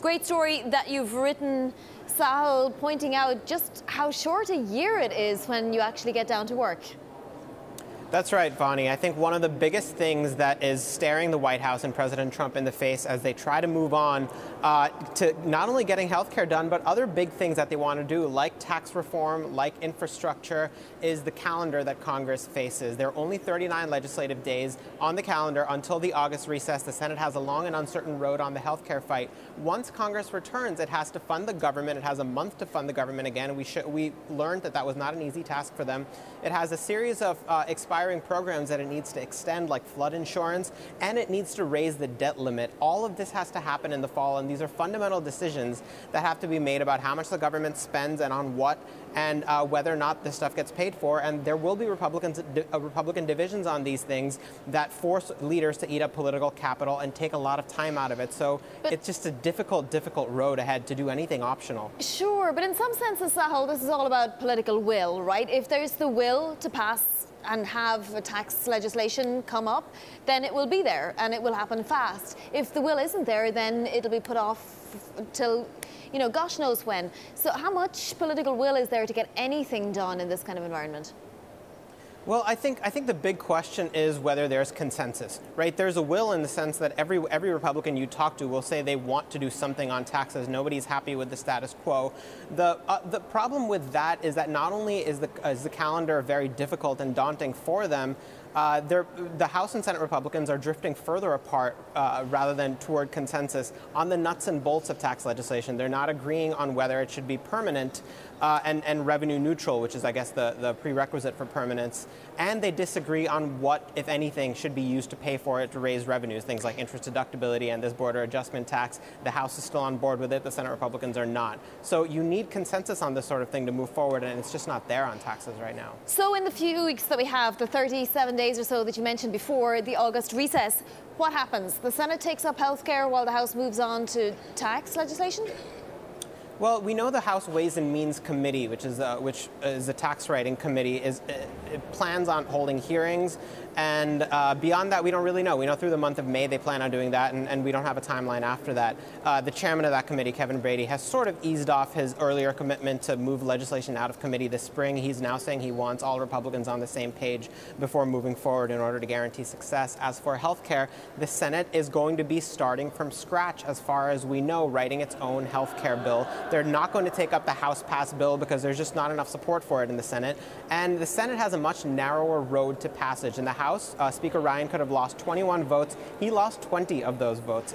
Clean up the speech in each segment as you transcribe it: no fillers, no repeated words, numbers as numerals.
Great story that you've written, Sahil, pointing out just how short a year it is when you actually get down to work. That's right, Vonnie. I think one of the biggest things that is staring the White House and President Trump in the face as they try to move on to not only getting health care done, but other big things that they want to do, like tax reform, like infrastructure, is the calendar that Congress faces. There are only 39 legislative days on the calendar until the August recess. The Senate has a long and uncertain road on the health care fight. Once Congress returns, it has to fund the government. It has a month to fund the government again. We learned that that was not an easy task for them. It has a series of expiring programs that it needs to extend, like flood insurance, and it needs to raise the debt limit. All of this has to happen in the fall, and these are fundamental decisions that have to be made about how much the government spends and on what, and whether or not this stuff gets paid for. And there will be Republican divisions on these things that force leaders to eat up political capital and take a lot of time out of it. So it's just a difficult road ahead to do anything optional. Sure, but in some senses, Sahil, this is all about political will, right? If there's the will to pass and have a tax legislation come up, then it will be there and it will happen fast. If the will isn't there, then it'll be put off till, gosh knows when. So how much political will is there to get anything done in this kind of environment? Well, I think the big question is whether there's consensus, right? There's a will in the sense that every Republican you talk to will say they want to do something on taxes. Nobody's happy with the status quo. The problem with that is that not only is the calendar very difficult and daunting for them, the House and Senate Republicans are drifting further apart rather than toward consensus on the nuts and bolts of tax legislation. They're not agreeing on whether it should be permanent and revenue neutral, which is, I guess, the prerequisite for permanence. And they disagree on what, if anything, should be used to pay for it to raise revenues, things like interest deductibility and this border adjustment tax. The House is still on board with it. The Senate Republicans are not. So you need consensus on this sort of thing to move forward, and it's just not there on taxes right now. So in the few weeks that we have, the 37 days or so that you mentioned before the August recess, what happens? The Senate takes up health care while the House moves on to tax legislation? Well, we know the House Ways and Means Committee, which is a tax writing committee, it plans on holding hearings, and beyond that, we don't really know. We know through the month of May they plan on doing that, and we don't have a timeline after that. The chairman of that committee, Kevin Brady, has sort of eased off his earlier commitment to move legislation out of committee this spring. He's now saying he wants all Republicans on the same page before moving forward in order to guarantee success. As for health care, the Senate is going to be starting from scratch, as far as we know, writing its own health care bill. They're not going to take up the House-passed bill because there's just not enough support for it in the Senate. And the Senate has a much narrower road to passage. In the House, Speaker Ryan could have lost 21 votes. He lost 20 of those votes.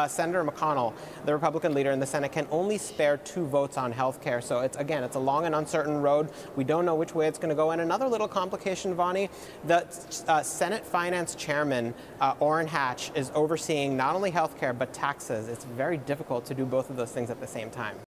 Senator McConnell, the Republican leader in the Senate, can only spare 2 votes on health care. So it's a long and uncertain road. We don't know which way it's going to go. And another little complication, Vonnie, the Senate Finance Chairman, Orrin Hatch, is overseeing not only health care but taxes. It's very difficult to do both of those things at the same time.